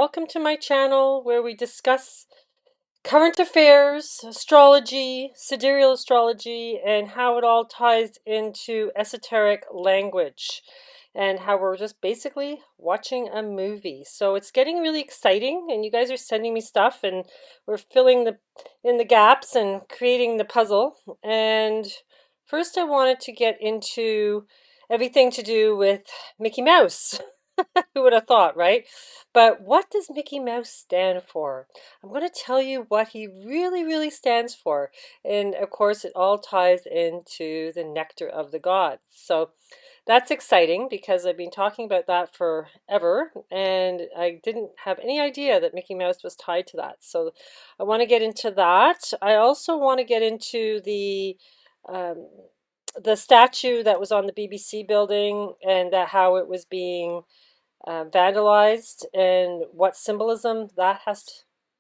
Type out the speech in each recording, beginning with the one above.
Welcome to my channel where we discuss current affairs, astrology, sidereal astrology, and how it all ties into esoteric language and how we're just basically watching a movie. So it's getting really exciting, and you guys are sending me stuff and we're filling in the gaps and creating the puzzle. And first I wanted to get into everything to do with Mickey Mouse. Who would have thought, right? But what does Mickey Mouse stand for? I'm going to tell you what he really stands for. And of course, it all ties into the nectar of the gods. So that's exciting because I've been talking about that forever and I didn't have any idea that Mickey Mouse was tied to that. So I want to get into that. I also want to get into um, the statue that was on the BBC building and how it was being vandalized and what symbolism that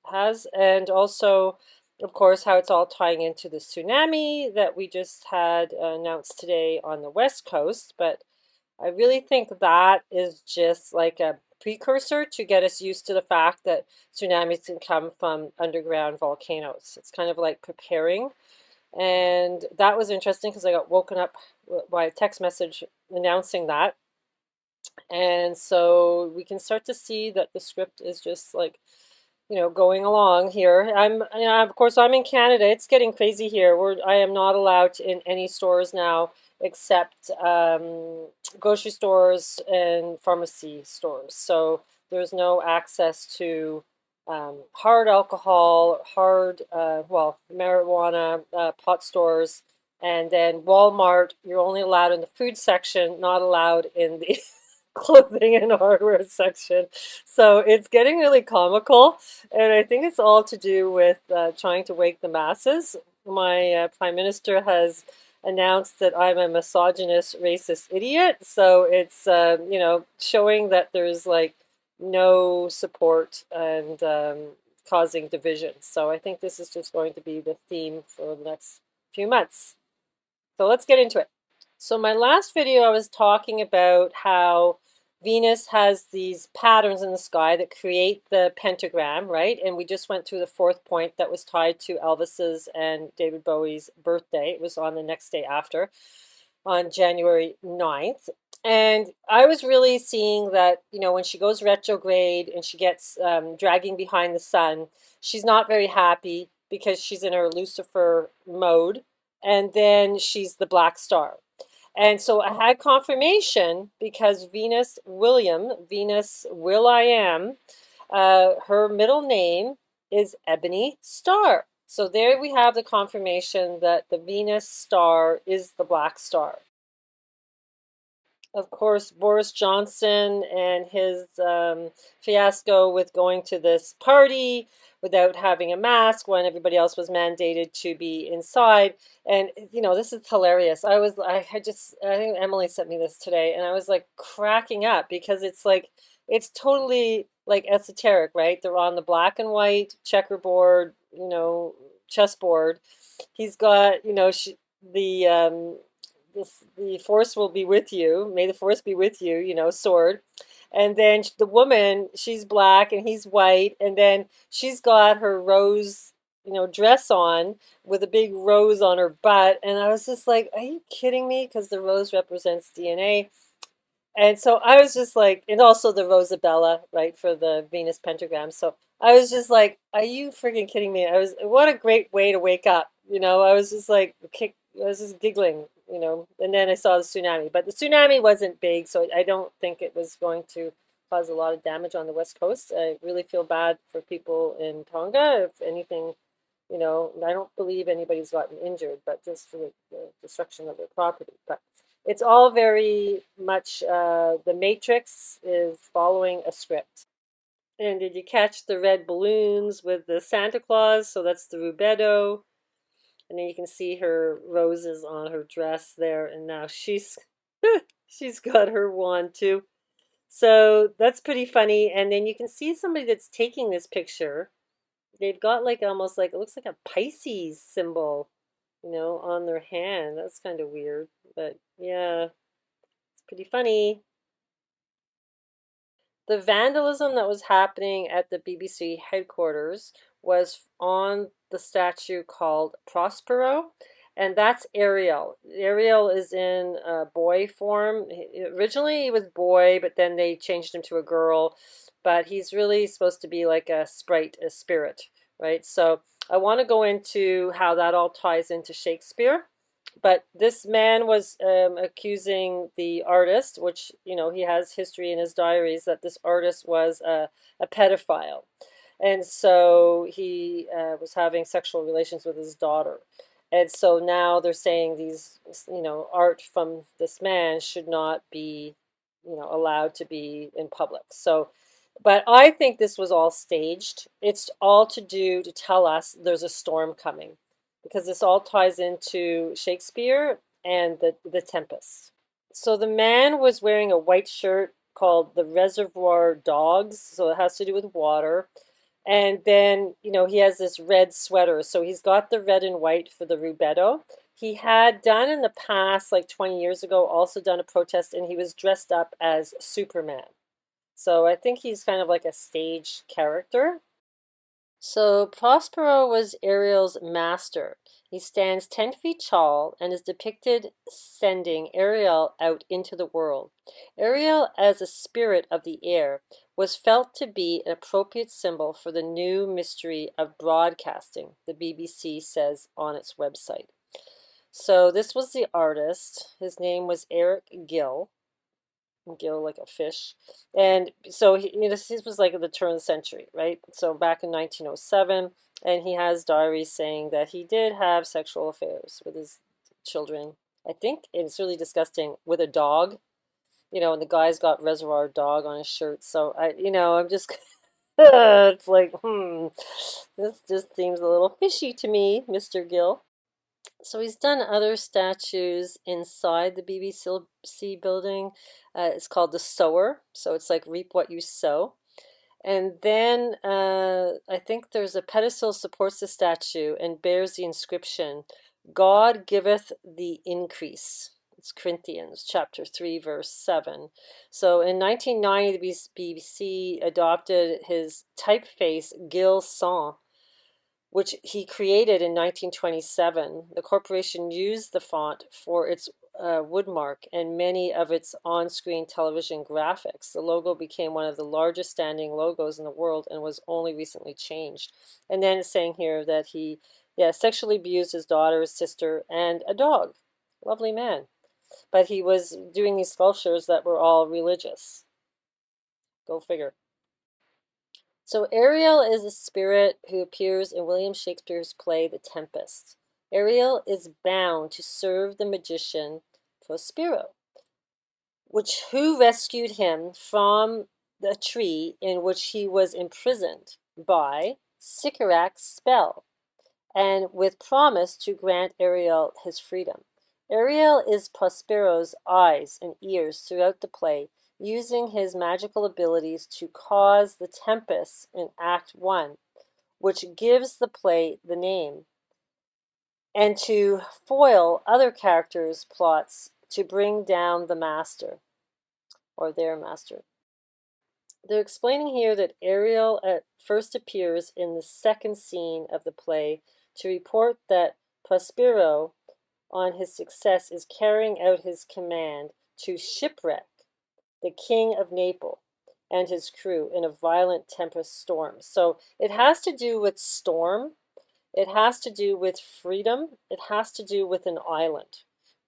has, and also, of course, how it's all tying into the tsunami that we just had announced today on the West Coast. But I really think that is just like a precursor to get us used to the fact that tsunamis can come from underground volcanoes. It's kind of like preparing. And that was interesting because I got woken up by a text message announcing that. And so we can start to see that the script is just like, going along here. Of course, I'm in Canada. It's getting crazy here. I am not allowed in any stores now except grocery stores and pharmacy stores. So there's no access to hard alcohol, marijuana, pot stores, and then Walmart, you're only allowed in the food section, not allowed in the clothing and hardware section. So it's getting really comical, and I think it's all to do with trying to wake the masses. My prime minister has announced that I'm a misogynist, racist idiot. So it's showing that there's like no support and causing division. So I think this is just going to be the theme for the next few months. So let's get into it. So my last video, I was talking about how Venus has these patterns in the sky that create the pentagram, right? And we just went through the fourth point that was tied to Elvis's and David Bowie's birthday. It was on the next day after, on January 9th. And I was really seeing that, when she goes retrograde and she gets dragging behind the sun, she's not very happy because she's in her Lucifer mode. And then she's the black star. And so I had confirmation because Venus Will I Am, her middle name is Ebony Star. So there we have the confirmation that the Venus star is the black star. Of course, Boris Johnson and his fiasco with going to this party without having a mask when everybody else was mandated to be inside. And this is hilarious. I think Emily sent me this today, and I was like cracking up because it's totally like esoteric, right? They're on the black and white checkerboard, chessboard. He's got, the the force will be with you. May the force be with you, sword. And then the woman, she's black and he's white. And then she's got her rose, dress on with a big rose on her butt. And I was just like, are you kidding me? Because the rose represents DNA. And so I was just like, and also the Rosabella, right, for the Venus pentagram. So I was just like, are you freaking kidding me? What a great way to wake up. I was just like, I was just giggling, and then I saw the tsunami. But the tsunami wasn't big, so I don't think it was going to cause a lot of damage on the West Coast. I really feel bad for people in Tonga. If anything, I don't believe anybody's gotten injured, but just for the destruction of their property. But it's all very much, the Matrix is following a script. And did you catch the red balloons with the Santa Claus? So that's the rubedo. And then you can see her roses on her dress there. And now she's she's got her wand too. So that's pretty funny. And then you can see somebody that's taking this picture. They've got like almost like, it looks like a Pisces symbol, on their hand. That's kind of weird. But yeah, it's pretty funny. The vandalism that was happening at the BBC headquarters was on the statue called Prospero, and that's Ariel. Ariel is in boy form. Originally he was boy, but then they changed him to a girl, but he's really supposed to be like a sprite, a spirit, right? So I want to go into how that all ties into Shakespeare. But this man was accusing the artist, which, he has history in his diaries that this artist was a pedophile. And so he was having sexual relations with his daughter. And so now they're saying these, art from this man should not be, allowed to be in public. So, but I think this was all staged. It's all to do to tell us there's a storm coming, because this all ties into Shakespeare and the Tempest. So the man was wearing a white shirt called the Reservoir Dogs, so it has to do with water. And then, he has this red sweater. So he's got the red and white for the Rubetto. He had done in the past, like 20 years ago, also done a protest, and he was dressed up as Superman. So I think he's kind of like a stage character. So Prospero was Ariel's master. He stands 10 feet tall and is depicted sending Ariel out into the world. Ariel, as a spirit of the air, was felt to be an appropriate symbol for the new mystery of broadcasting, the BBC says on its website. So this was the artist. His name was Eric Gill. Gill like a fish. And so this was like at the turn of the century, right? So back in 1907, and he has diaries saying that he did have sexual affairs with his children. I think it's really disgusting, with a dog, and the guy's got Reservoir Dog on his shirt. So I'm just, it's like, this just seems a little fishy to me, Mr. Gill. So he's done other statues inside the BBC building. It's called the Sower. So it's like reap what you sow. And then I think there's a pedestal supports the statue and bears the inscription, God giveth the increase. It's Corinthians chapter 3, verse 7. So in 1990, the BBC adopted his typeface, Gil Son, which he created in 1927. The corporation used the font for its woodmark and many of its on-screen television graphics. The logo became one of the largest standing logos in the world and was only recently changed. And then it's saying here that he, sexually abused his daughter, his sister, and a dog. Lovely man. But he was doing these sculptures that were all religious. Go figure. So Ariel is a spirit who appears in William Shakespeare's play The Tempest. Ariel is bound to serve the magician Prospero, who rescued him from the tree in which he was imprisoned by Sycorax's spell, and with promise to grant Ariel his freedom. Ariel is Prospero's eyes and ears throughout the play, using his magical abilities to cause the tempest in Act 1, which gives the play the name, and to foil other characters' plots to bring down the master, or their master. They're explaining here that Ariel at first appears in the second scene of the play to report that Prospero, on his success, is carrying out his command to shipwreck the king of Naples and his crew in a violent tempest storm. So it has to do with storm. It has to do with freedom. It has to do with an island.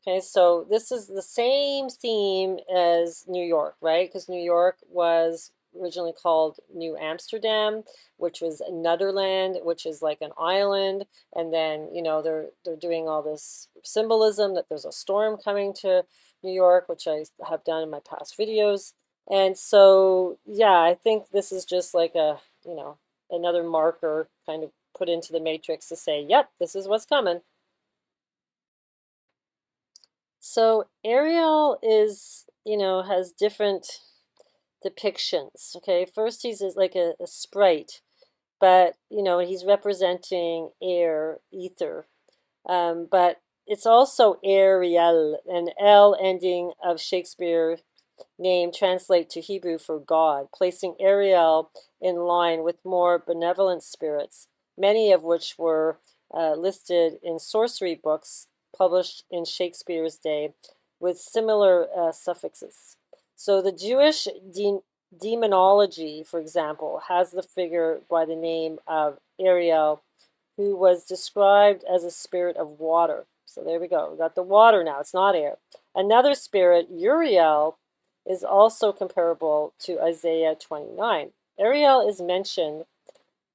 Okay, so this is the same theme as New York, right? Because New York was originally called New Amsterdam, which was Netherland, which is like an island. And then, they're doing all this symbolism that there's a storm coming to New York, which I have done in my past videos. And so, I think this is just like another marker kind of put into the matrix to say, yep, this is what's coming. So Ariel is, has different depictions. Okay, first he's like a sprite, but he's representing air, ether. But it's also Ariel, an L ending of Shakespeare name translate to Hebrew for God, placing Ariel in line with more benevolent spirits, many of which were listed in sorcery books published in Shakespeare's day with similar suffixes. So the Jewish demonology, for example, has the figure by the name of Ariel, who was described as a spirit of water. So there we go. We got the water now. It's not air. Another spirit, Uriel, is also comparable to Isaiah 29. Ariel is mentioned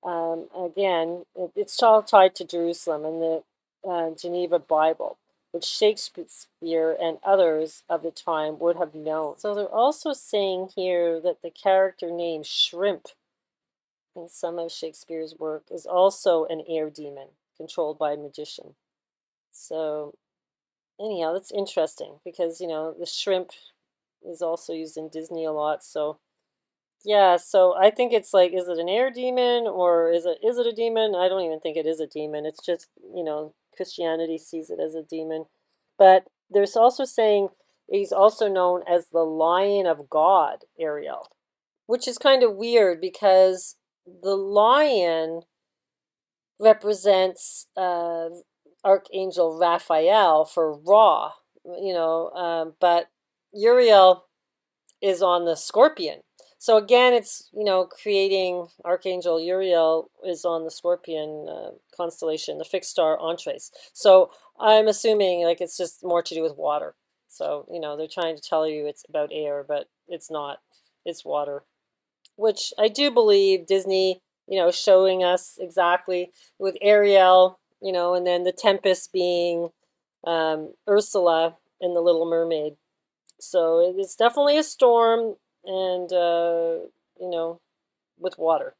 again. It's all tied to Jerusalem in the Geneva Bible, which Shakespeare and others of the time would have known. So they're also saying here that the character name Shrimp in some of Shakespeare's work is also an air demon controlled by a magician. So anyhow, that's interesting because, the shrimp is also used in Disney a lot. So yeah, so I think it's like, is it an air demon or is it a demon? I don't even think it is a demon. It's just, Christianity sees it as a demon. But there's also saying he's also known as the Lion of God Ariel, which is kind of weird because the lion represents Archangel Raphael for Ra, but Uriel is on the scorpion. So again, it's, creating Archangel Uriel is on the scorpion constellation, the fixed star Antres. So I'm assuming like it's just more to do with water. So, they're trying to tell you it's about air, but it's not. It's water, which I do believe Disney, showing us exactly with Ariel, and then the Tempest being Ursula in The Little Mermaid. So it's definitely a storm and, with water.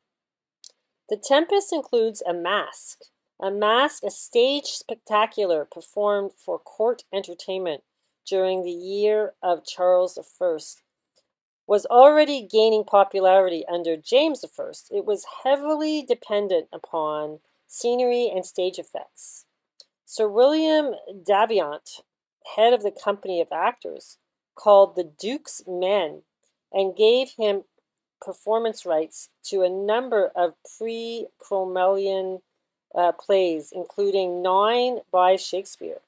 The Tempest includes a mask. A stage spectacular performed for court entertainment during the year of Charles I, was already gaining popularity under James I. It was heavily dependent upon scenery and stage effects. Sir William Daviant, head of the company of actors, called the Duke's Men and gave him performance rights to a number of pre-Cromwellian plays, including 9 by Shakespeare,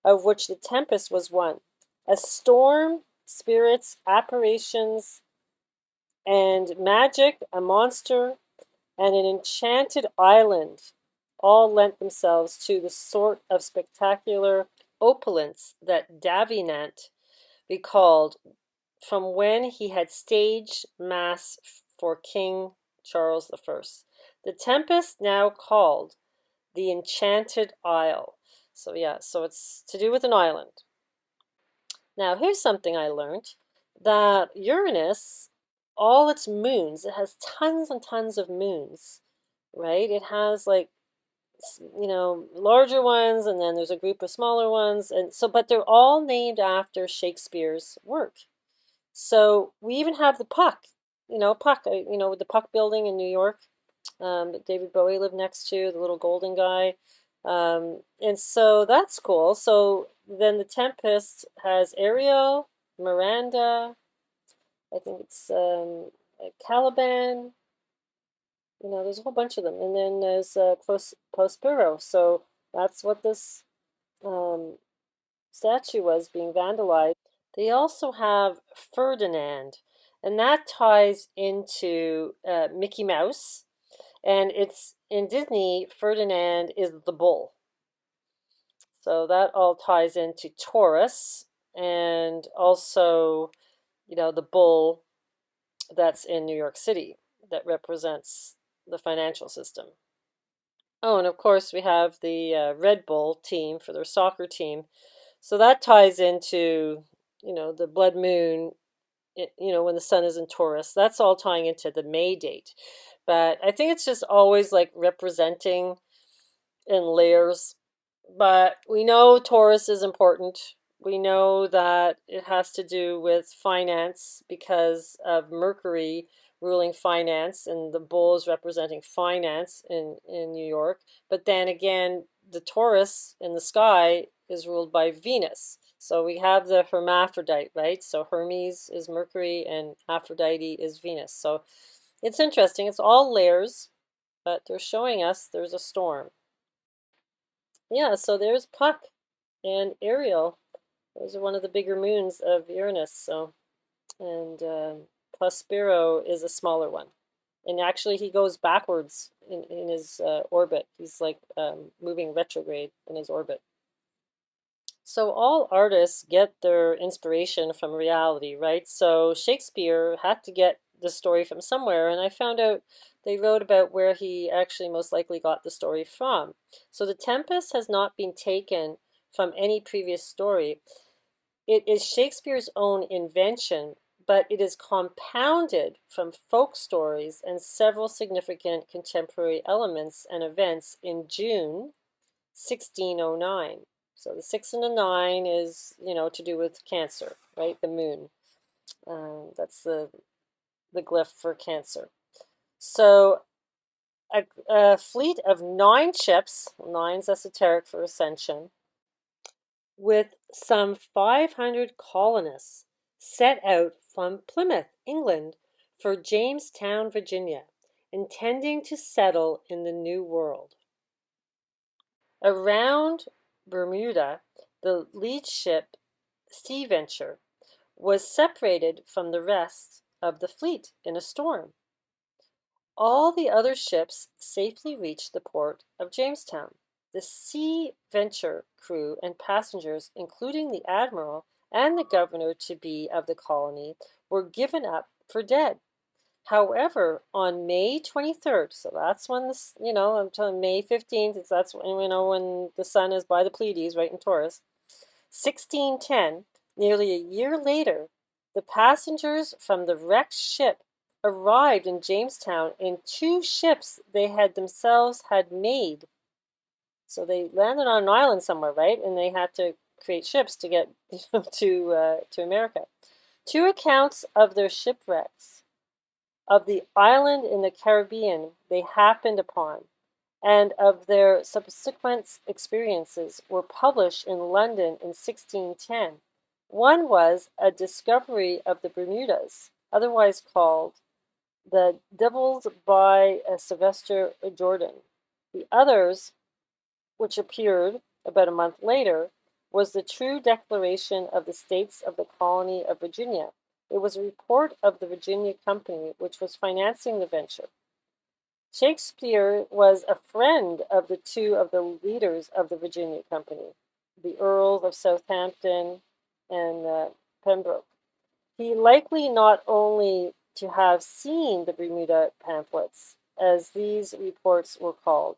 of which The Tempest was one. A storm, spirits, apparitions, and magic, a monster, and an enchanted island all lent themselves to the sort of spectacular opulence that Davenant recalled from when he had staged mass for King Charles I. The Tempest, now called the Enchanted Isle. So yeah, so it's to do with an island. Now here's something I learned, that Uranus, all its moons, it has tons and tons of moons, right? It has like, larger ones, and then there's a group of smaller ones, and so, but they're all named after Shakespeare's work. So we even have the Puck, Puck, with the Puck building in New York, that David Bowie lived next to, the little golden guy. And so that's cool. So then the Tempest has Ariel, Miranda, I think it's Caliban, there's a whole bunch of them. And then there's Prospero. So that's what this statue was being vandalized. They also have Ferdinand, and that ties into Mickey Mouse. And it's in Disney, Ferdinand is the bull. So that all ties into Taurus and also, the bull that's in New York City that represents the financial system. Oh, and of course we have the Red Bull team for their soccer team. So that ties into, the blood moon, when the sun is in Taurus. That's all tying into the May date. But I think it's just always like representing in layers. But we know Taurus is important. We know that it has to do with finance because of Mercury ruling finance and the bulls representing finance in New York. But then again, the Taurus in the sky is ruled by Venus. So we have the hermaphrodite, right? So Hermes is Mercury and Aphrodite is Venus. So it's interesting. It's all layers, but they're showing us there's a storm. Yeah, so there's Puck and Ariel. Those are one of the bigger moons of Uranus. So, and Prospero is a smaller one. And actually, he goes backwards in his orbit. He's like moving retrograde in his orbit. So all artists get their inspiration from reality, right? So Shakespeare had to get the story from somewhere, and I found out they wrote about where he actually most likely got the story from. So The Tempest has not been taken from any previous story. It is Shakespeare's own invention, but it is compounded from folk stories and several significant contemporary elements and events in June 1609. So the 6 and the 9 is, to do with Cancer, right? The moon. That's the glyph for Cancer. So a fleet of 9 ships, 9's esoteric for ascension, with some 500 colonists set out from Plymouth, England, for Jamestown, Virginia, intending to settle in the New World. Around Bermuda, the lead ship, Sea Venture, was separated from the rest of the fleet in a storm. All the other ships safely reached the port of Jamestown. The Sea Venture crew and passengers, including the admiral and the governor-to-be of the colony, were given up for dead. However, on May 23rd, so that's when this, I'm telling May 15th, that's when, when the sun is by the Pleiades, right in Taurus, 1610, nearly a year later, the passengers from the wrecked ship arrived in Jamestown in 2 ships they had themselves had made. So they landed on an island somewhere, right? And they had to create ships to get to America. 2 accounts of their shipwrecks of the island in the Caribbean they happened upon, and of their subsequent experiences were published in London in 1610. One was a discovery of the Bermudas, otherwise called The Devils by Sylvester Jordan. The others, which appeared about a month later, was the true declaration of the states of the colony of Virginia. It was a report of the Virginia Company, which was financing the venture. Shakespeare was a friend of the 2 of the leaders of the Virginia Company, the Earls of Southampton and Pembroke. He likely not only to have seen the Bermuda pamphlets, as these reports were called,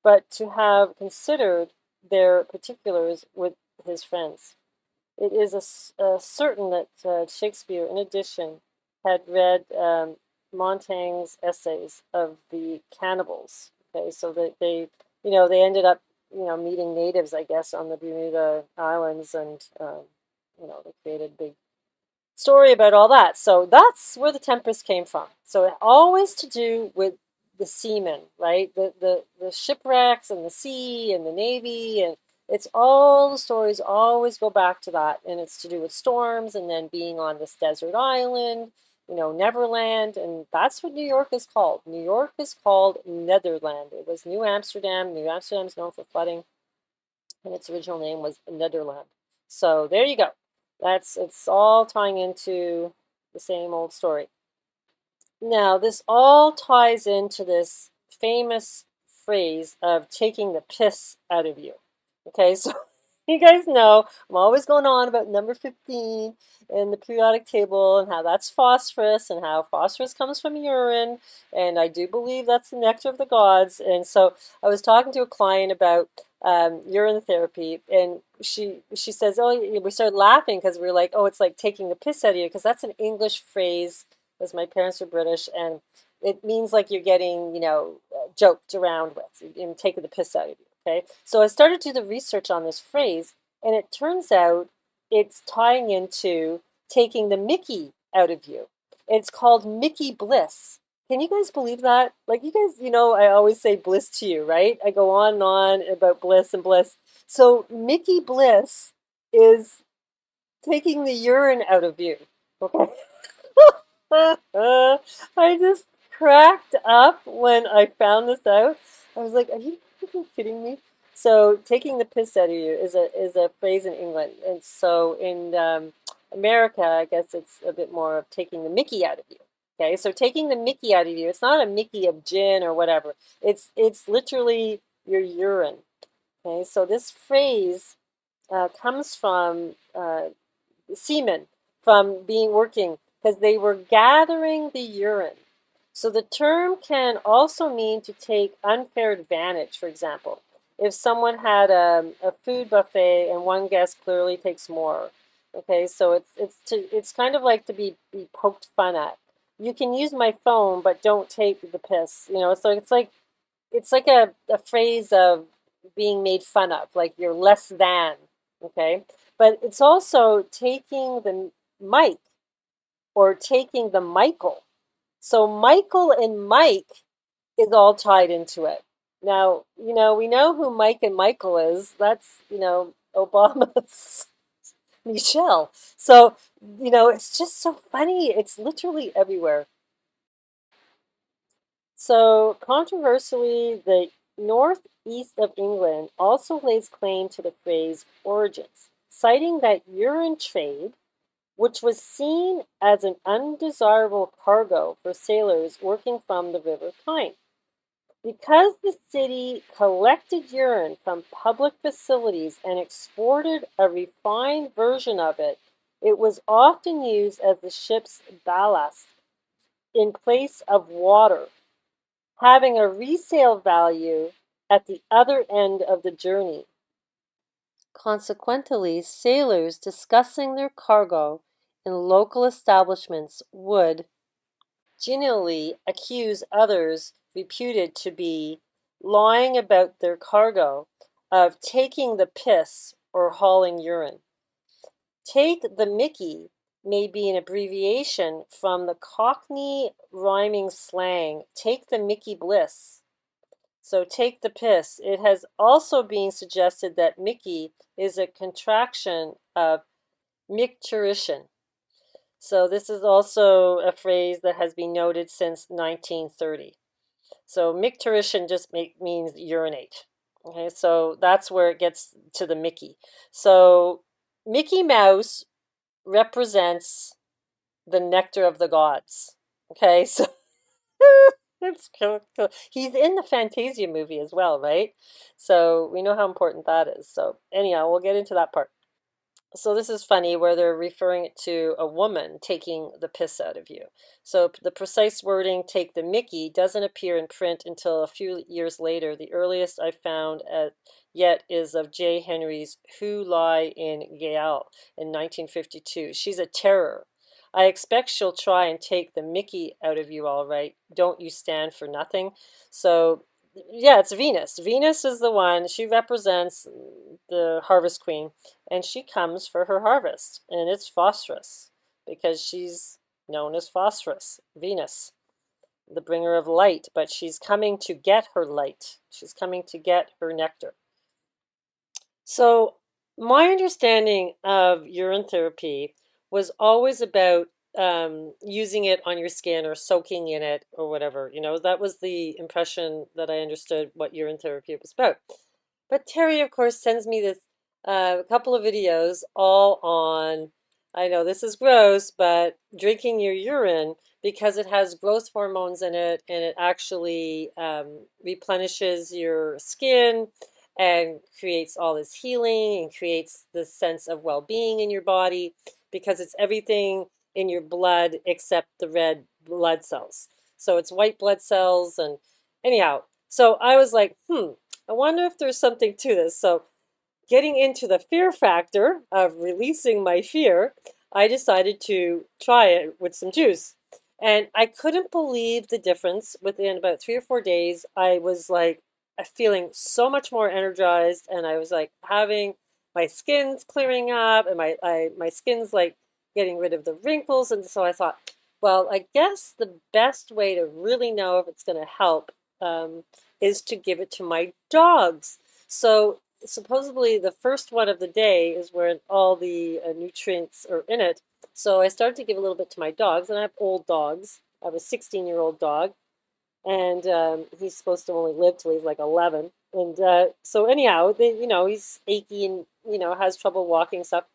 but to have considered their particulars with his friends. It is certain that Shakespeare, in addition, had read Montaigne's essays of the cannibals. Okay, so that they ended up, meeting natives, I guess, on the Bermuda Islands, and they created a big story about all that. So that's where the Tempest came from. So it always to do with the seamen, right? The shipwrecks and the sea and the navy, and it's all the stories always go back to that, and it's to do with storms and then being on this desert island, Neverland, and that's what New York is called. New York is called Netherland. It was New Amsterdam. New Amsterdam is known for flooding, and its original name was Netherland. So there you go. It's all tying into the same old story. Now, this all ties into this famous phrase of taking the piss out of you. Okay, so you guys know I'm always going on about number 15 in the periodic table and how that's phosphorus and how phosphorus comes from urine. And I do believe that's the nectar of the gods. And so I was talking to a client about urine therapy, and she says, oh, we started laughing because we were like, oh, it's like taking the piss out of you, because that's an English phrase, because my parents are British, and it means like you're getting, joked around with, you're taking the piss out of you. Okay, so I started to do the research on this phrase, and it turns out it's tying into taking the Mickey out of you. It's called Mickey Bliss. Can you guys believe that? Like, you guys, I always say bliss to you, right? I go on and on about bliss and bliss. So Mickey Bliss is taking the urine out of you. Okay. I just cracked up when I found this out. I was like, "Are you freaking kidding me?" So, taking the piss out of you is a phrase in England, and so in America, I guess it's a bit more of taking the Mickey out of you. Okay, so taking the Mickey out of you, it's not a Mickey of gin or whatever. It's literally your urine. Okay, so this phrase comes from semen from being working because they were gathering the urine. So the term can also mean to take unfair advantage, for example. If someone had a food buffet and one guest clearly takes more. Okay, so it's kind of like to be poked fun at. You can use my phone, but don't take the piss. You know, so it's like a phrase of being made fun of, like you're less than, okay? But it's also taking the Mike or taking the Michael. So Michael and Mike is all tied into it. Now, we know who Mike and Michael is. That's, Obama's Michelle. So, it's just so funny. It's literally everywhere. So, controversially, the northeast of England also lays claim to the phrase origins, citing that urine trade, which was seen as an undesirable cargo for sailors working from the River Tyne. Because the city collected urine from public facilities and exported a refined version of it, it was often used as the ship's ballast in place of water, having a resale value at the other end of the journey. Consequently, sailors discussing their cargo in local establishments would generally accuse others reputed to be lying about their cargo of taking the piss or hauling urine. Take the Mickey may be an abbreviation from the Cockney rhyming slang, take the Mickey Bliss. So take the piss. It has also been suggested that Mickey is a contraction of micturition. So this is also a phrase that has been noted since 1930. So micturition just means urinate. Okay, so that's where it gets to the Mickey. So Mickey Mouse represents the nectar of the gods. Okay, so it's cool. He's in the Fantasia movie as well, right? So we know how important that is. So anyhow, we'll get into that part. So this is funny where they're referring to a woman taking the piss out of you. So the precise wording, take the Mickey, doesn't appear in print until a few years later. The earliest I found yet is of J. Henry's Who Lie in Gaol in 1952. She's a terror. I expect she'll try and take the Mickey out of you all right. Don't you stand for nothing? So yeah, it's Venus. Venus is the one. She represents the harvest queen, and she comes for her harvest, and it's phosphorus because she's known as phosphorus, Venus, the bringer of light, but she's coming to get her light. She's coming to get her nectar. So, my understanding of urine therapy was always about using it on your skin or soaking in it or whatever. That was the impression that I understood what urine therapy was about. But Terry, of course, sends me this couple of videos all on, I know this is gross, but drinking your urine because it has growth hormones in it and it actually replenishes your skin and creates all this healing and creates this sense of well-being in your body because it's everything in your blood except the red blood cells. So it's white blood cells and anyhow. So I was like, I wonder if there's something to this. So getting into the fear factor of releasing my fear, I decided to try it with some juice. And I couldn't believe the difference. Within about 3 or 4 days, I was like feeling so much more energized, and I was like having my skin's clearing up, and my skin's like getting rid of the wrinkles. And so I thought, well, I guess the best way to really know if it's going to help is to give it to my dogs. So supposedly the first one of the day is where all the nutrients are in it. So I started to give a little bit to my dogs, and I have old dogs. I have a 16-year-old dog, and he's supposed to only live till he's like 11. And so anyhow, he's achy and has trouble walking stuff,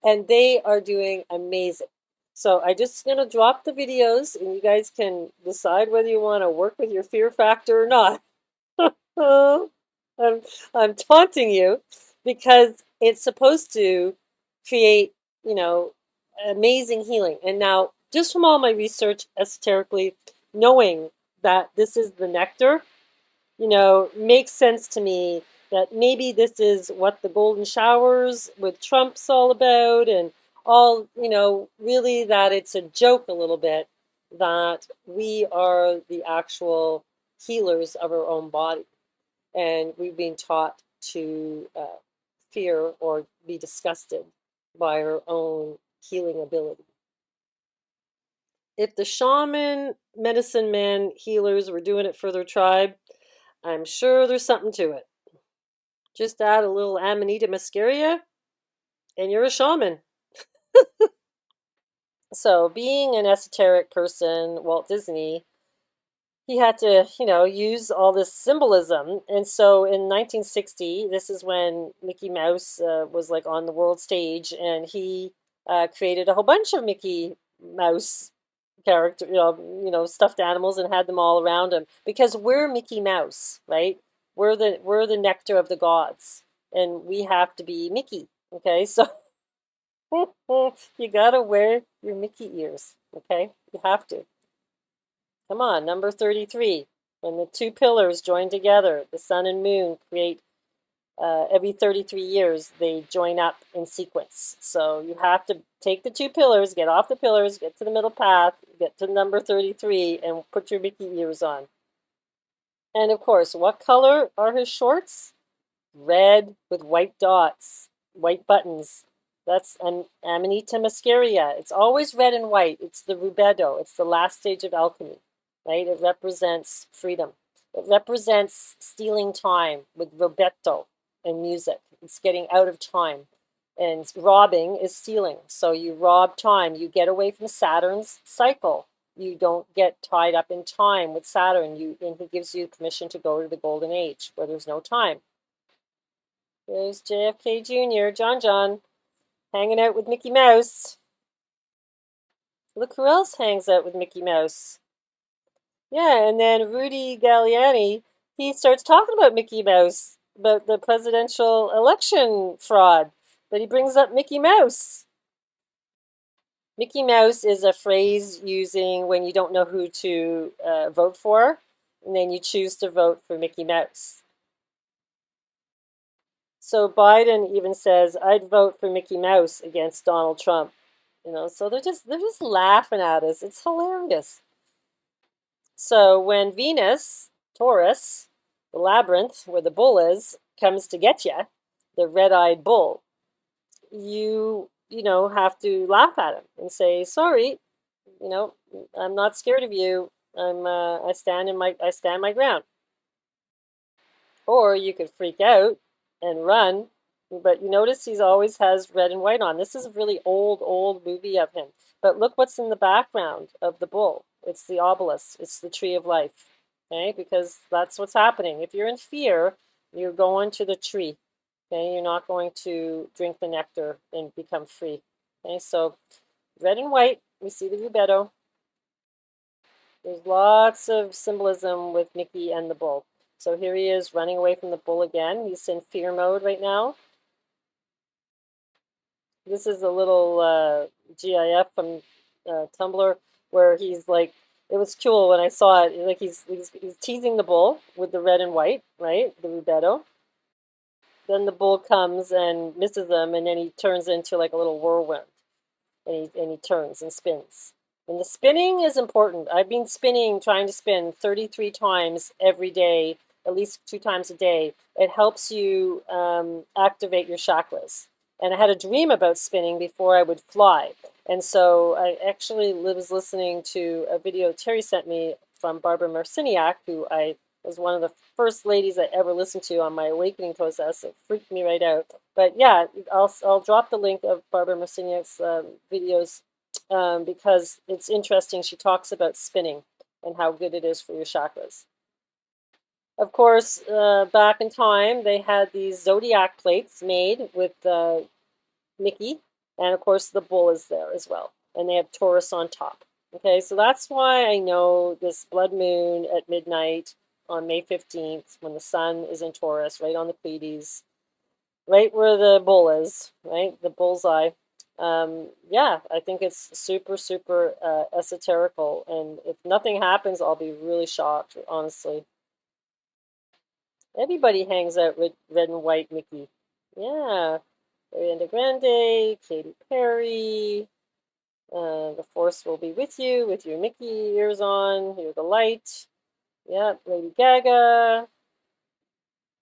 and they are doing amazing. So I just gonna drop the videos, and you guys can decide whether you want to work with your fear factor or not. Oh, I'm taunting you because it's supposed to create, you know, amazing healing. And now, just from all my research esoterically, knowing that this is the nectar, makes sense to me that maybe this is what the golden showers with Trump's all about, and all, really that it's a joke a little bit that we are the actual healers of our own body. And we've been taught to fear or be disgusted by our own healing ability. If the shaman, medicine men, healers were doing it for their tribe, I'm sure there's something to it. Just add a little Amanita muscaria, and you're a shaman. So, being an esoteric person, Walt Disney, he had to, use all this symbolism. And so in 1960, this is when Mickey Mouse was like on the world stage, and he created a whole bunch of Mickey Mouse character, stuffed animals, and had them all around him because we're Mickey Mouse, right? We're the nectar of the gods, and we have to be Mickey. Okay, so you gotta wear your Mickey ears. Okay, you have to. Come on, number 33. When the two pillars join together, the sun and moon create, every 33 years, they join up in sequence. So you have to take the two pillars, get off the pillars, get to the middle path, get to number 33, and put your Mickey ears on. And of course, what color are his shorts? Red with white dots, white buttons. That's an Amanita muscaria. It's always red and white. It's the rubedo. It's the last stage of alchemy, right? It represents freedom. It represents stealing time with rubeto and music. It's getting out of time. And robbing is stealing. So you rob time. You get away from Saturn's cycle. You don't get tied up in time with Saturn. And he gives you permission to go to the golden age where there's no time. There's JFK Jr., John, hanging out with Mickey Mouse. Look who else hangs out with Mickey Mouse. Yeah, and then Rudy Galliani, he starts talking about Mickey Mouse, about the presidential election fraud, but he brings up Mickey Mouse. Mickey Mouse is a phrase using when you don't know who to vote for, and then you choose to vote for Mickey Mouse. So Biden even says, "I'd vote for Mickey Mouse against Donald Trump." So they're just laughing at us. It's hilarious. So when Venus, Taurus, the labyrinth where the bull is, comes to get you, the red-eyed bull, you have to laugh at him and say, "Sorry, I'm not scared of you. I stand my ground." Or you could freak out and run, but you notice he's always has red and white on. This is a really old movie of him. But look what's in the background of the bull. It's the obelisk. It's the tree of life. Okay, because that's what's happening. If you're in fear, you're going to the tree. Okay, you're not going to drink the nectar and become free. Okay, so red and white, we see the rubedo. There's lots of symbolism with Mickey and the bull. So here he is running away from the bull again. He's in fear mode right now. This is a little GIF from Tumblr where he's like, it was cool when I saw it. Like he's teasing the bull with the red and white, right? The rubedo. Then the bull comes and misses him, and then he turns into like a little whirlwind, and he turns and spins. And the spinning is important. I've been spinning, trying to spin 33 times every day, at least 2 times a day. It helps you activate your chakras. And I had a dream about spinning before I would fly. And so I actually was listening to a video Terry sent me from Barbara MARCINIAK, who I was one of the first ladies I ever listened to on my awakening process. It freaked me right out. But yeah, I'll drop the link of Barbara Marciniak's videos because it's interesting. She talks about spinning and how good it is for your chakras. Of course, back in time, they had these zodiac plates made with Mickey, and of course the bull is there as well, and they have Taurus on top. Okay, so that's why I know this blood moon at midnight on May 15th, when the sun is in Taurus, right on the Pleiades, right where the bull is, right, the bullseye. Yeah, I think it's super, super esoterical, and if nothing happens, I'll be really shocked, honestly. Everybody hangs out with red and white Mickey. Yeah. Ariana Grande, Katy Perry. The Force will be with you with your Mickey ears on. You're the light. Yeah, Lady Gaga.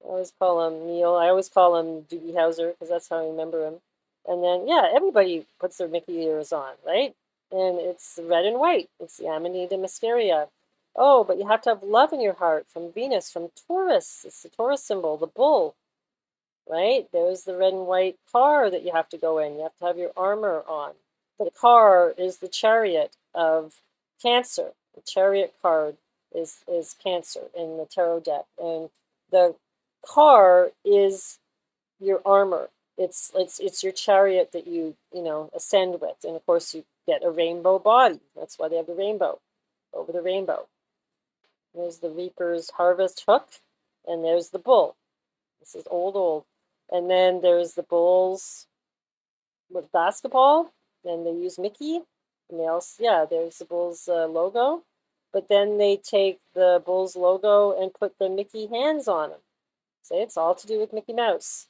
I always call him Neil. I always call him Doogie Howser because that's how I remember him. And then, yeah, everybody puts their Mickey ears on, right? And it's red and white. It's the Amanita Muscaria. Oh, but you have to have love in your heart from Venus, from Taurus. It's the Taurus symbol, the bull, right? There's the red and white car that you have to go in. You have to have your armor on. The car is the chariot of Cancer. The chariot card is Cancer in the tarot deck. And the car is your armor. It's your chariot that you ascend with. And of course you get a rainbow body. That's why they have the rainbow over the rainbow. There's the Reaper's harvest hook, and there's the bull. This is old. And then there's the bulls with basketball, and they use Mickey. And they also, yeah, there's the bulls logo. But then they take the bulls logo and put the Mickey hands on them. See, it's all to do with Mickey Mouse.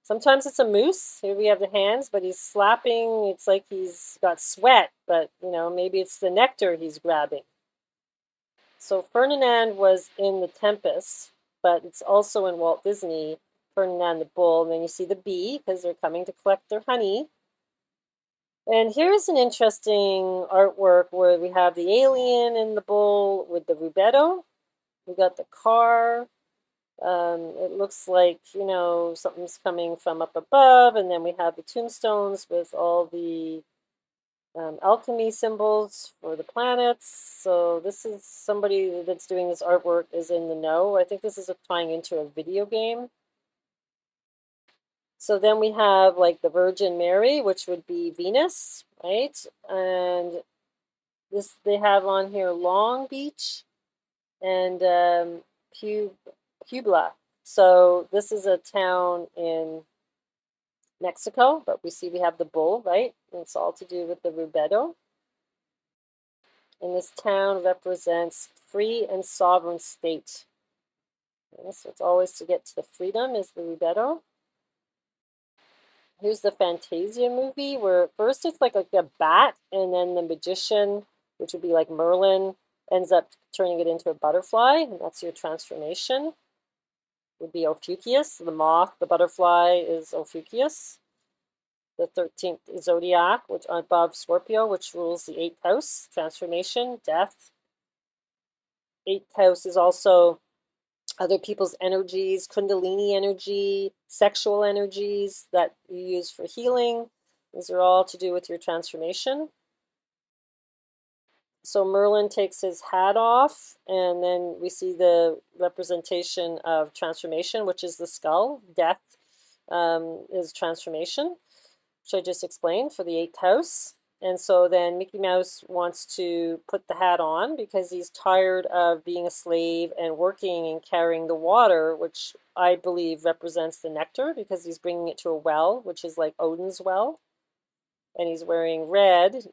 Sometimes it's a moose. Here we have the hands, but he's slapping. It's like he's got sweat, but maybe it's the nectar he's grabbing. So Ferdinand was in The Tempest, but it's also in Walt Disney, Ferdinand the Bull. And then you see the bee because they're coming to collect their honey. And here's an interesting artwork where we have the alien and the bull with the rubedo. We got the car. It looks like, something's coming from up above. And then we have the tombstones with all the alchemy symbols for the planets. So this is somebody that's doing this artwork is in the know. I think this is tying into a video game. So then we have like the Virgin Mary, which would be Venus, right? And this they have on here Long Beach and Puebla. So this is a town in Mexico, but we see we have the bull, right? And it's all to do with the rubedo. And this town represents free and sovereign state. And so it's always to get to the freedom is the rubedo. Here's the Fantasia movie where first it's like a bat, and then the magician, which would be like Merlin, ends up turning it into a butterfly, and that's your transformation. Would be Ophiuchus, the moth. The butterfly is Ophiuchus. The 13th zodiac, which above Scorpio, which rules the 8th house, transformation, death. 8th house is also other people's energies, kundalini energy, sexual energies that you use for healing. These are all to do with your transformation. So Merlin takes his hat off, and then we see the representation of transformation, which is the skull. Death is transformation, which I just explained for the 8th house. And so then Mickey Mouse wants to put the hat on because he's tired of being a slave and working and carrying the water, which I believe represents the nectar because he's bringing it to a well, which is like Odin's well. And he's wearing red,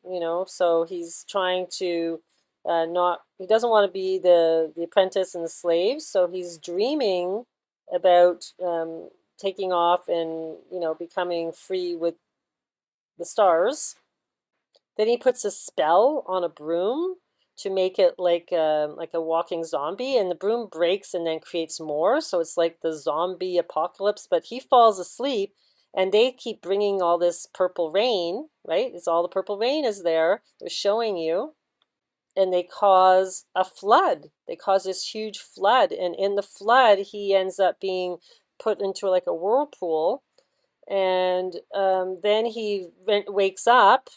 so he's trying to he doesn't want to be the apprentice and the slave, so he's dreaming about taking off and, becoming free with the stars. Then he puts a spell on a broom to make it like a walking zombie, and the broom breaks and then creates more. So it's like the zombie apocalypse, but he falls asleep, and they keep bringing all this purple rain, right? It's all the purple rain is there. They're showing you. and they cause a flood. They cause this huge flood, and in the flood, he ends up being put into like a whirlpool, and then he wakes up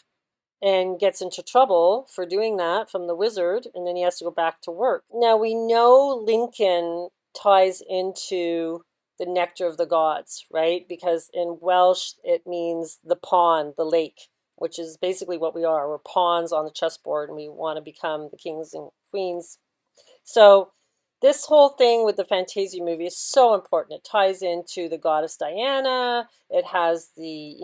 and gets into trouble for doing that from the wizard, and then he has to go back to work. Now we know Lincoln ties into the nectar of the gods, right? Because in Welsh it means the pond, the lake, which is basically what we are. We're pawns on the chessboard and we want to become the kings and queens. So this whole thing with the Fantasia movie is so important. It ties into the goddess Diana. It has the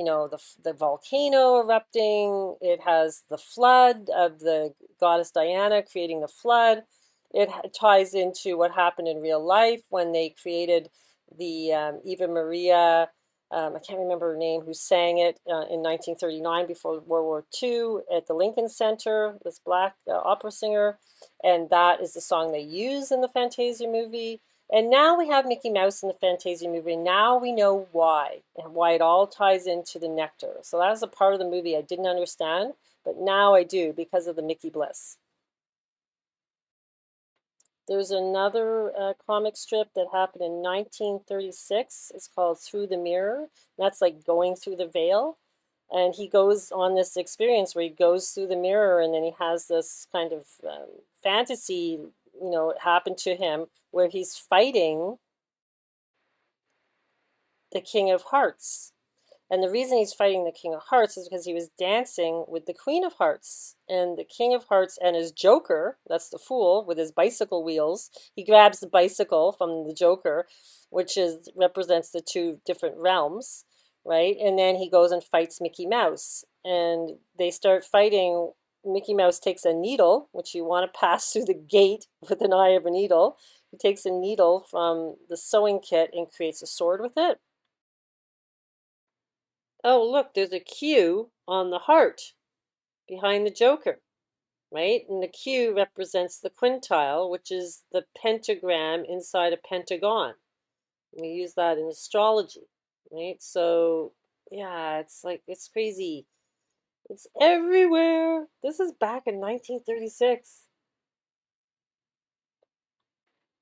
volcano erupting. It has the flood of the goddess Diana creating the flood. It ties into what happened in real life when they created the Eva Maria. I can't remember her name, who sang it in 1939 before World War II at the Lincoln Center, this black opera singer. And that is the song they use in the Fantasia movie. And now we have Mickey Mouse in the Fantasia movie. Now we know why, and why it all ties into the nectar. So that was a part of the movie I didn't understand, but now I do because of the Mickey Bliss. There's another comic strip that happened in 1936. It's called Through the Mirror. That's like going through the veil. And he goes on this experience where he goes through the mirror, and then he has this kind of fantasy, happen to him where he's fighting the King of Hearts. And the reason he's fighting the King of Hearts is because he was dancing with the Queen of Hearts. And the King of Hearts and his Joker, that's the fool, with his bicycle wheels, he grabs the bicycle from the Joker, which represents the two different realms, right? And then he goes and fights Mickey Mouse. And they start fighting. Mickey Mouse takes a needle, which you want to pass through the gate with an eye of a needle. He takes a needle from the sewing kit and creates a sword with it. Oh, look, there's a Q on the heart behind the Joker, right? And the Q represents the quintile, which is the pentagram inside a pentagon. We use that in astrology, right? So, yeah, it's crazy. It's everywhere. This is back in 1936.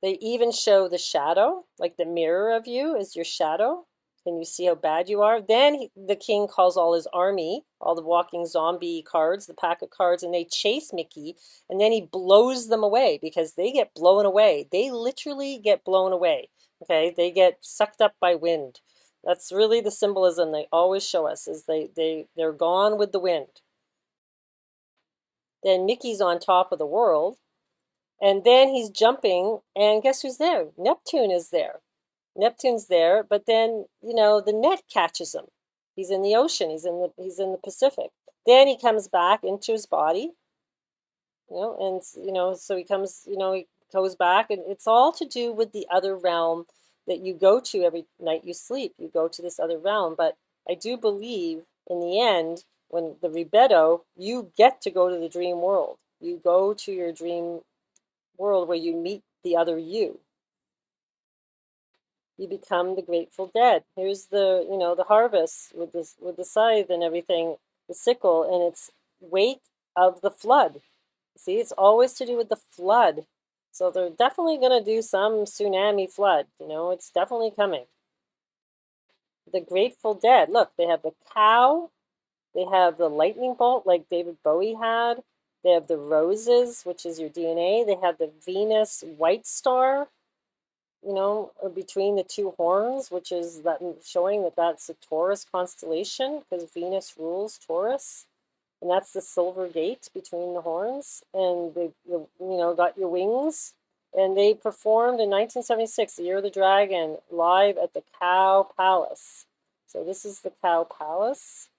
They even show the shadow, like the mirror of you is your shadow, and you see how bad you are. Then the king calls all his army, all the walking zombie cards, the pack of cards, and they chase Mickey, and then he blows them away because they get blown away. They literally get blown away. Okay, they get sucked up by wind. That's really the symbolism they always show us, is they're gone with the wind. Then Mickey's on top of the world. And then he's jumping, and guess who's there? Neptune is there. Neptune's there, but then, the net catches him. He's in the ocean, he's in the Pacific. Then he comes back into his body, and so he goes back, and it's all to do with the other realm that you go to every night you sleep. You go to this other realm, but I do believe in the end, when the Ribedo, you get to go to the dream world. You go to your dream world where you meet the other you. You become the Grateful Dead. Here's the harvest with the scythe and everything, the sickle, and it's wake of the flood. See, it's always to do with the flood. So they're definitely going to do some tsunami flood. It's definitely coming. The Grateful Dead. Look, they have the cow. They have the lightning bolt like David Bowie had. They have the roses, which is your DNA. They have the Venus white star, between the two horns, which is that showing that that's a Taurus constellation because Venus rules Taurus. And that's the silver gate between the horns. And they got your wings. And they performed in 1976, the Year of the Dragon, live at the Cow Palace. So this is the Cow Palace.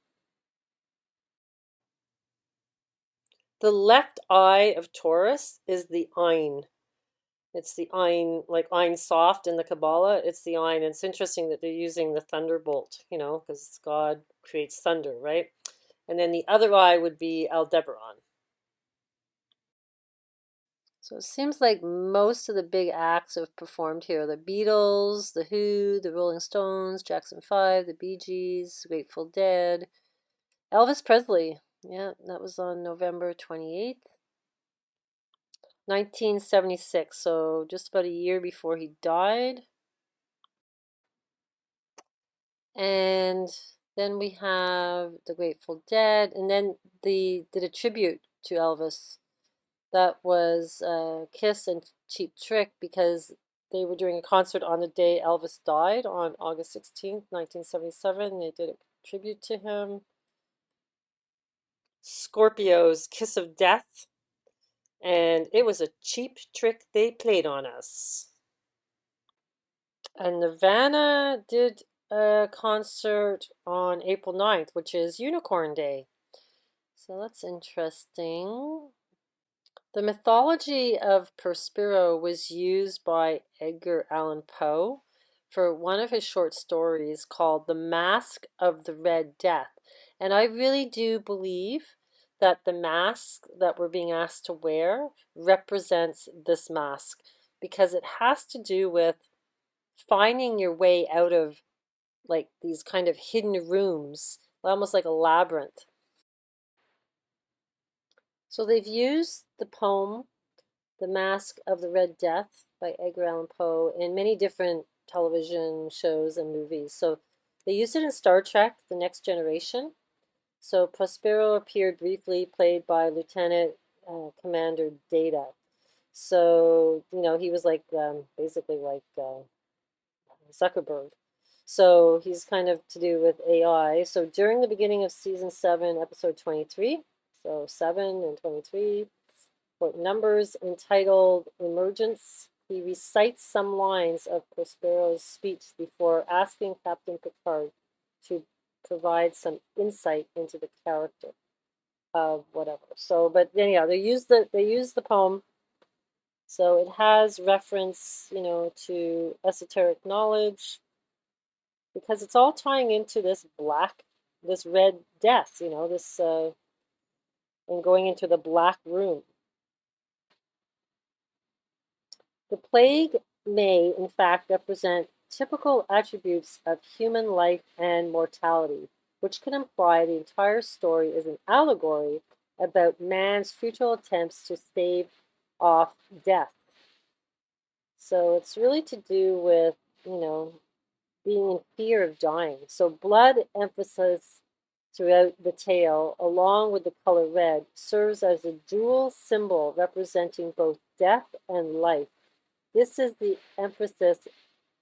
The left eye of Taurus is the Ein. It's the Ein, like Ein Soft in the Kabbalah. It's the Ein. And it's interesting that they're using the thunderbolt, because God creates thunder, right? And then the other eye would be Aldebaran. So it seems like most of the big acts have performed here. The Beatles, The Who, The Rolling Stones, Jackson 5, The Bee Gees, Grateful Dead, Elvis Presley. Yeah, that was on November 28th. 1976, so just about a year before he died. And then we have the Grateful Dead, and then they did a tribute to Elvis. That was Kiss and Cheap Trick, because they were doing a concert on the day Elvis died on August 16th, 1977. They did a tribute to him. Scorpio's Kiss of Death, and it was a cheap trick they played on us. And Nirvana did a concert on April 9th, which is Unicorn Day. So that's interesting. The mythology of Prospero was used by Edgar Allan Poe for one of his short stories called The Mask of the Red Death. And I really do believe that the mask that we're being asked to wear represents this mask, because it has to do with finding your way out of like these kind of hidden rooms, almost like a labyrinth. So they've used the poem The Mask of the Red Death by Edgar Allan Poe in many different television shows and movies. So they used it in Star Trek, The Next Generation. So Prospero appeared briefly, played by Lieutenant Commander Data. So, he was like basically like Zuckerberg. So he's kind of to do with AI. So during the beginning of season 7, episode 23, so 7 and 23, numbers entitled Emergence, he recites some lines of Prospero's speech before asking Captain Picard to provide some insight into the character of whatever. So, but anyhow, they use the poem. So it has reference, to esoteric knowledge, because it's all tying into this red death, this and going into the black room. The plague may, in fact, represent typical attributes of human life and mortality, which can imply the entire story is an allegory about man's futile attempts to stave off death. So it's really to do with, being in fear of dying. So blood emphasis throughout the tale, along with the color red, serves as a dual symbol representing both death and life. This is the emphasis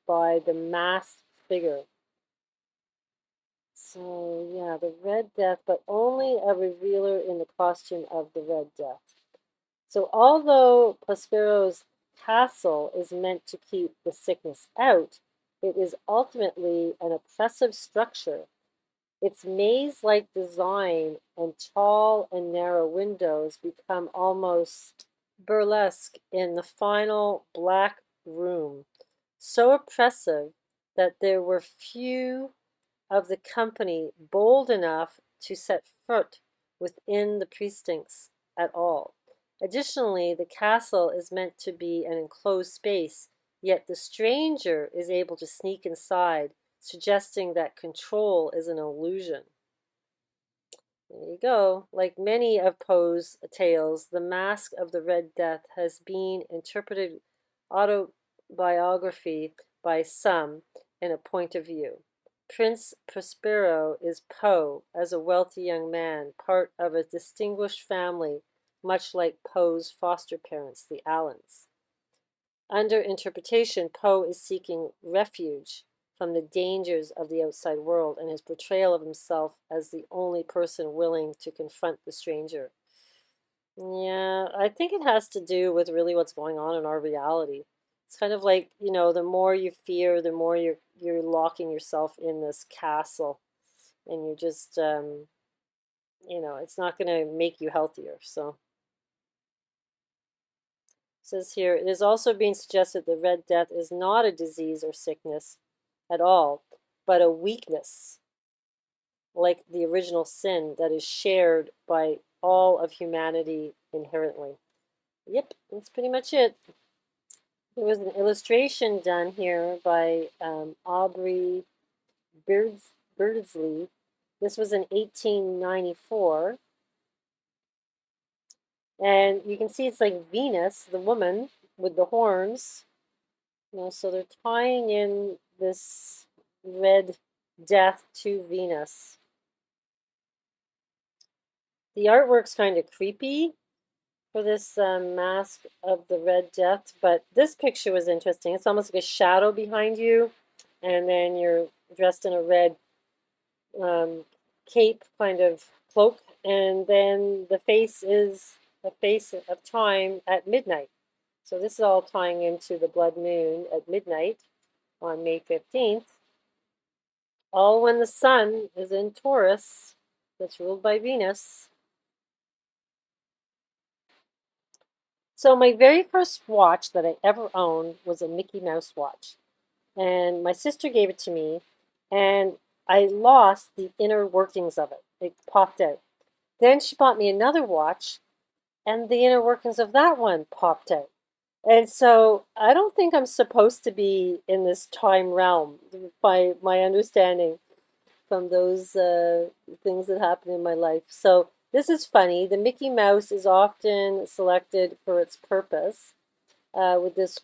by the masked figure. So yeah, the Red Death, but only a revealer in the costume of the Red Death. So although Prospero's castle is meant to keep the sickness out, it is ultimately an oppressive structure. Its maze-like design and tall and narrow windows become almost burlesque in the final black room, so oppressive that there were few of the company bold enough to set foot within the precincts at all. Additionally, the castle is meant to be an enclosed space, yet the stranger is able to sneak inside, suggesting that control is an illusion. There you go. Like many of Poe's tales, The Mask of the Red Death has been interpreted autobiography by some in a point of view. Prince Prospero is Poe as a wealthy young man, part of a distinguished family, much like Poe's foster parents, the Allens. Under interpretation, Poe is seeking refuge from the dangers of the outside world and his portrayal of himself as the only person willing to confront the stranger. Yeah, I think it has to do with really what's going on in our reality. It's kind of like, the more you fear, the more you're locking yourself in this castle, and you're just it's not going to make you healthier. So it says here, it is also being suggested that Red Death is not a disease or sickness at all, but a weakness, like the original sin that is shared by all of humanity inherently. Yep, that's pretty much it. There was an illustration done here by Aubrey Beardsley. This was in 1894. And you can see it's like Venus, the woman with the horns. So they're tying in this red death to Venus. The artwork's kind of creepy for this mask of the red death, but this picture was interesting. It's almost like a shadow behind you, and then you're dressed in a red um, cape kind of cloak, and then the face is a face of time at midnight. So this is all tying into the blood moon at midnight on May 15th, all when the sun is in Taurus, that's ruled by Venus. So my very first watch that I ever owned was a Mickey Mouse watch. And my sister gave it to me, and I lost the inner workings of it. It popped out. Then she bought me another watch, and the inner workings of that one popped out. And so I don't think I'm supposed to be in this time realm by my understanding from those things that happen in my life. So this is funny. The Mickey Mouse is often selected for its purpose with this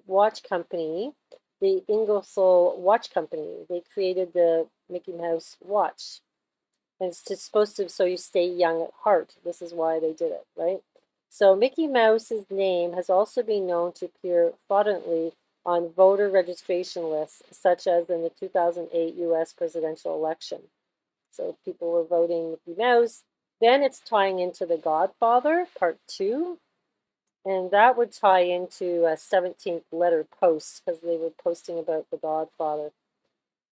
watch company, the Ingersoll Watch Company. They created the Mickey Mouse watch. And it's just supposed to, so you stay young at heart. This is why they did it, right? So Mickey Mouse's name has also been known to appear fraudulently on voter registration lists, such as in the 2008 US presidential election. So people were voting Mickey Mouse. Then it's tying into The Godfather, part two. And that would tie into a 17th letter post because they were posting about The Godfather.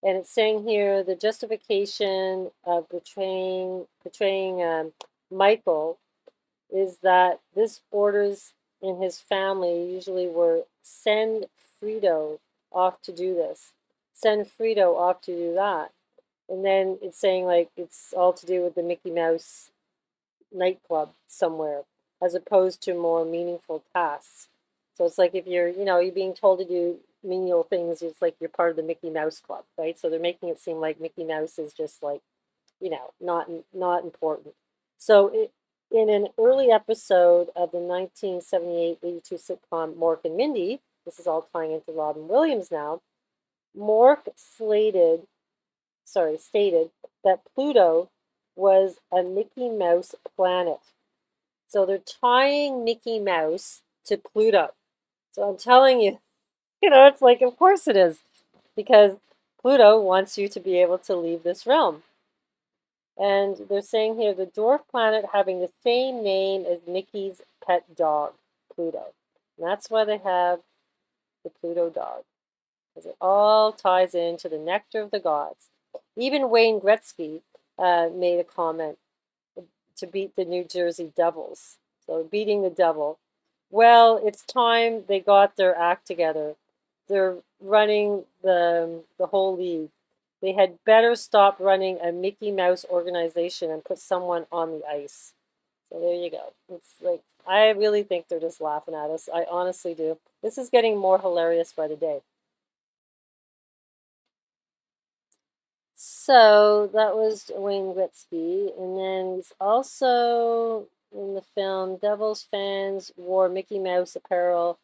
And it's saying here the justification of portraying Michael is that this orders in his family usually were send Frito off to do this, send Frito off to do that. And then it's saying like it's all to do with the Mickey Mouse nightclub somewhere, as opposed to more meaningful tasks. So it's like if you're being told to do menial things, it's like you're part of the Mickey Mouse Club, right? So they're making it seem like Mickey Mouse is just like, not important. So in an early episode of the 1978-82 sitcom Mork and Mindy, this is all tying into Robin Williams now, Mork stated that Pluto was a Mickey Mouse planet. So they're tying Mickey Mouse to Pluto. So I'm telling you, it's like, of course it is, because Pluto wants you to be able to leave this realm. And they're saying here the dwarf planet having the same name as Mickey's pet dog, Pluto. And that's why they have the Pluto dog, because it all ties into the nectar of the gods. Even Wayne Gretzky made a comment to beat the New Jersey Devils. So beating the devil. Well, it's time they got their act together. They're running the whole league. They had better stop running a Mickey Mouse organization and put someone on the ice. So there you go. It's like, I really think they're just laughing at us. I honestly do. This is getting more hilarious by the day. So that was Wayne Gretzky. And then he's also in the film, Devils fans wore Mickey Mouse apparel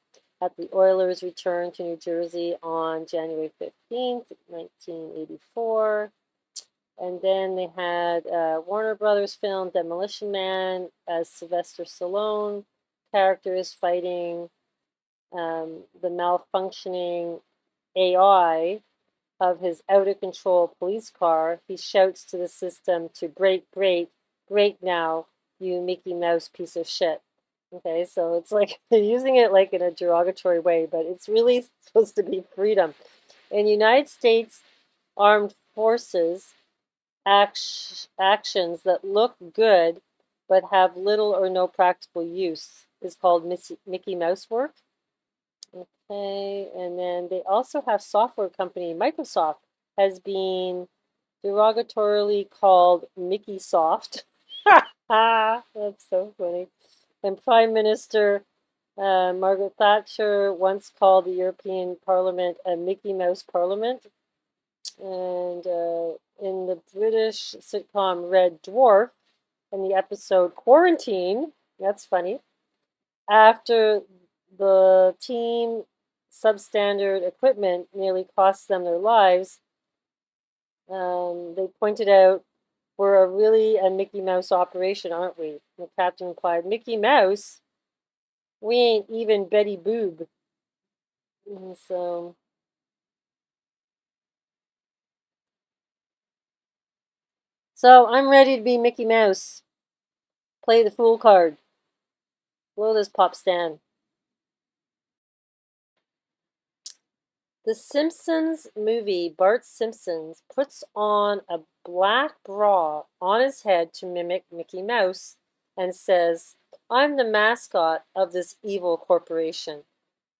at the Oilers' return to New Jersey on January 15th, 1984. And then they had Warner Brothers film Demolition Man as Sylvester Stallone characters fighting the malfunctioning AI of his out of control police car. He shouts to the system to break now, you Mickey Mouse piece of shit. Okay, so it's like they're using it like in a derogatory way, but it's really supposed to be freedom. In United States Armed Forces, actions that look good but have little or no practical use is called Mickey Mouse work. Okay, and then they also have software company Microsoft has been derogatorily called Mickey Soft. That's so funny. And Prime Minister Margaret Thatcher once called the European Parliament a Mickey Mouse Parliament. And in the British sitcom Red Dwarf, in the episode Quarantine, That's funny. After the team substandard equipment nearly cost them their lives, they pointed out, we're really a Mickey Mouse operation, aren't we? The captain replied, Mickey Mouse? We ain't even Betty Boop. And so I'm ready to be Mickey Mouse. Play the fool card. Blow this pop stand. The Simpsons movie, Bart Simpson puts on a black bra on his head to mimic Mickey Mouse and says, I'm the mascot of this evil corporation.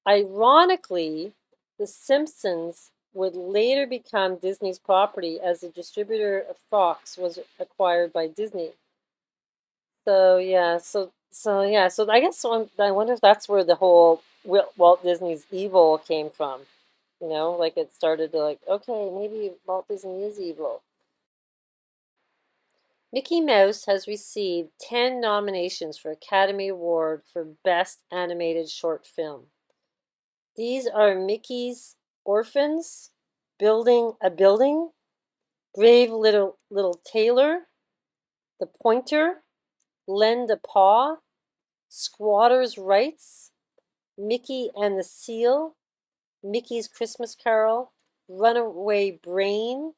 Ironically, The Simpsons would later become Disney's property as the distributor of Fox was acquired by Disney. So I guess I wonder if that's where the whole Walt Disney's evil came from. Like it started to okay, maybe Walt Disney is evil. Mickey Mouse has received 10 nominations for Academy Award for Best Animated Short Film. These are Mickey's Orphans, Building a Building, Brave Little Tailor, The Pointer, Lend a Paw, Squatter's Rights, Mickey and the Seal, Mickey's Christmas Carol, Runaway Brain,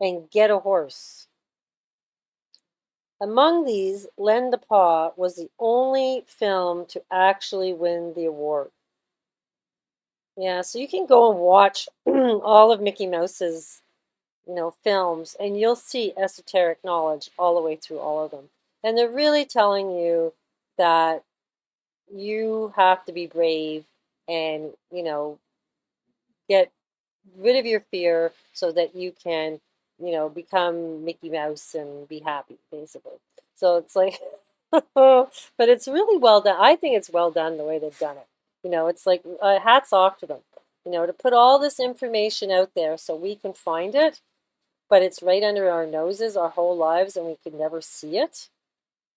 and Get a Horse. Among these, Lend a Paw was the only film to actually win the award. Yeah, so you can go and watch all of Mickey Mouse's, films, and you'll see esoteric knowledge all the way through all of them. And they're really telling you that you have to be brave and, get rid of your fear so that you can, become Mickey Mouse and be happy, basically. So it's like, but it's really well done. I think it's well done the way they've done it. It's like hats off to them, to put all this information out there so we can find it, but it's right under our noses our whole lives and we could never see it.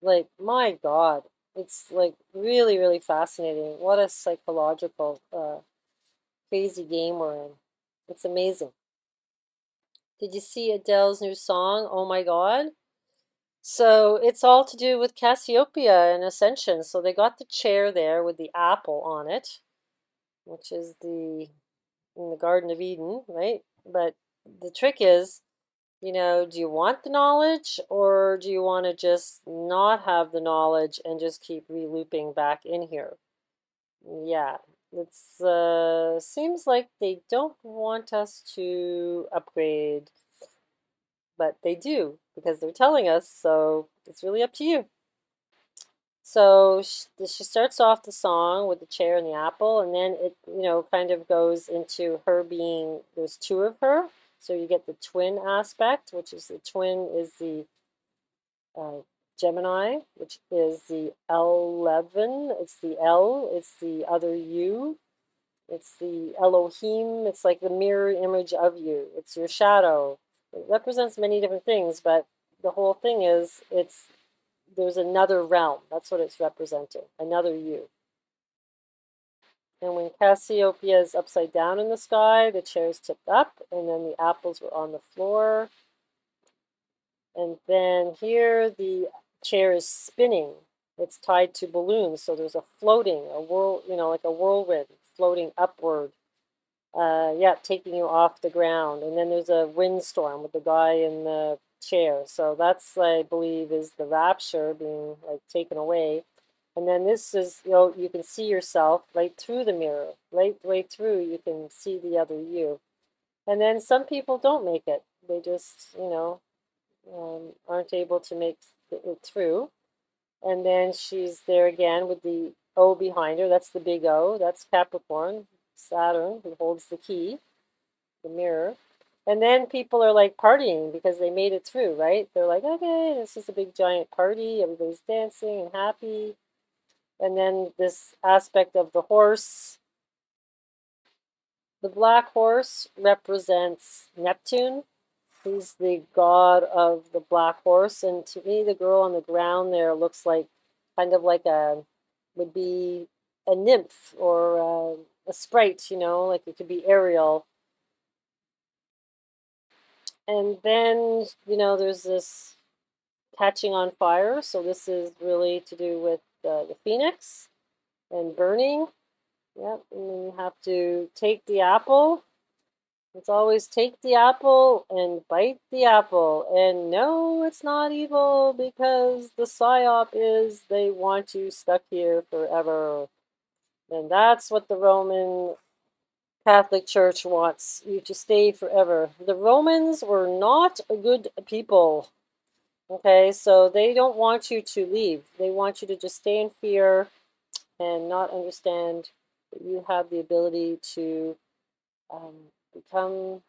Like, my God, it's like really, really fascinating. What a psychological, crazy game we're in. It's amazing. Did you see Adele's new song, Oh My God? So it's all to do with Cassiopeia and Ascension. So they got the chair there with the apple on it, which is in the Garden of Eden, right? But the trick is, do you want the knowledge or do you want to just not have the knowledge and just keep re-looping back in here? Yeah, it's seems like they don't want us to upgrade, but they do because they're telling us, so it's really up to you. So she starts off the song with the chair and the apple, and then it, kind of goes into her being, there's two of her. So you get the twin aspect, which is the twin is the uh, Gemini, which is the L11. It's the L, it's the other you. It's the Elohim. It's like the mirror image of you. It's your shadow. It represents many different things, but the whole thing is there's another realm. That's what it's representing. Another you. And when Cassiopeia is upside down in the sky, the chair is tipped up, and then the apples were on the floor. And then here the chair is spinning. It's tied to balloons, so there's a floating, a whirl, like a whirlwind floating upward. Yeah, taking you off the ground. And then there's a windstorm with the guy in the chair. So that's, I believe, is the rapture being like taken away. And then this is, you can see yourself right through the mirror, right way through. You can see the other you. And then some people don't make it. They just, aren't able to make it through. And then she's there again with the O behind her. That's the big O. That's Capricorn, Saturn, who holds the key, the mirror. And then people are like partying because they made it through, right? They're like, okay, this is a big giant party. Everybody's dancing and happy. And then this aspect of the horse. The black horse represents Neptune. He's the god of the black horse. And to me, the girl on the ground there looks like kind of like would be a nymph or a sprite, you know, like it could be Ariel. And then, you know, there's this catching on fire. So this is really to do with the phoenix and burning. Yep, and then you have to take the apple. It's always take the apple and bite the apple. And no, it's not evil because the psyop is they want you stuck here forever. And that's what the Roman Catholic Church wants you to stay forever. The Romans were not a good people. Okay, so they don't want you to leave. They want you to just stay in fear and not understand that you have the ability to become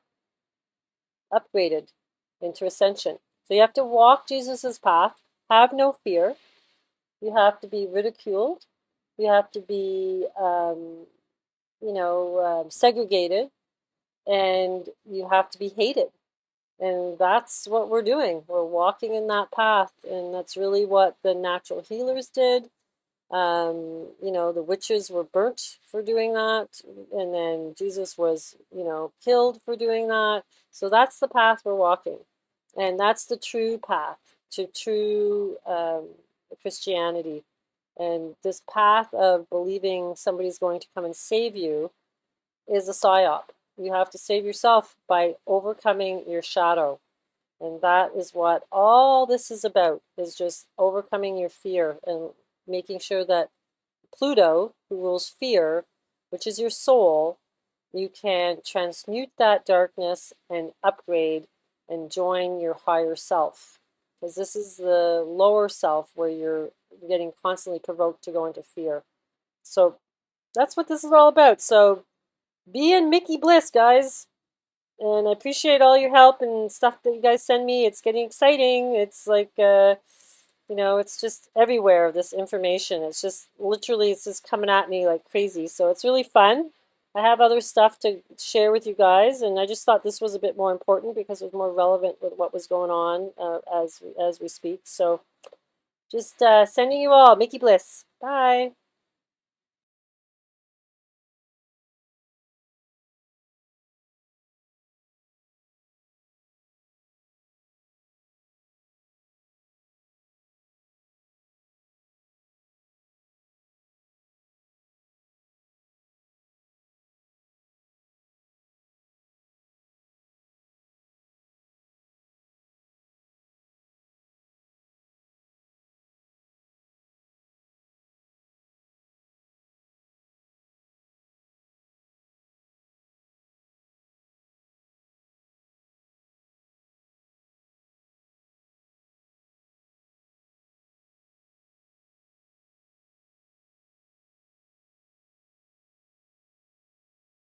upgraded into ascension. So you have to walk Jesus's path, have no fear. You have to be ridiculed. You have to be, segregated, and you have to be hated. And that's what we're doing. We're walking in that path, and that's really what the natural healers did. The witches were burnt for doing that, and then Jesus was, killed for doing that. So that's the path we're walking, and that's the true path to true Christianity. And this path of believing somebody's going to come and save you is a psyop. You have to save yourself by overcoming your shadow. And that is what all this is about, is just overcoming your fear and making sure that Pluto, who rules fear, which is your soul, you can transmute that darkness and upgrade and join your higher self. Because this is the lower self where you're getting constantly provoked to go into fear. So that's what this is all about. So be in Mickey Bliss, guys. And I appreciate all your help and stuff that you guys send me. It's getting exciting. It's like, it's just everywhere, this information. It's just literally, it's just coming at me like crazy. So it's really fun. I have other stuff to share with you guys, and I just thought this was a bit more important because it was more relevant with what was going on as we speak. So just sending you all Mickey Bliss. Bye.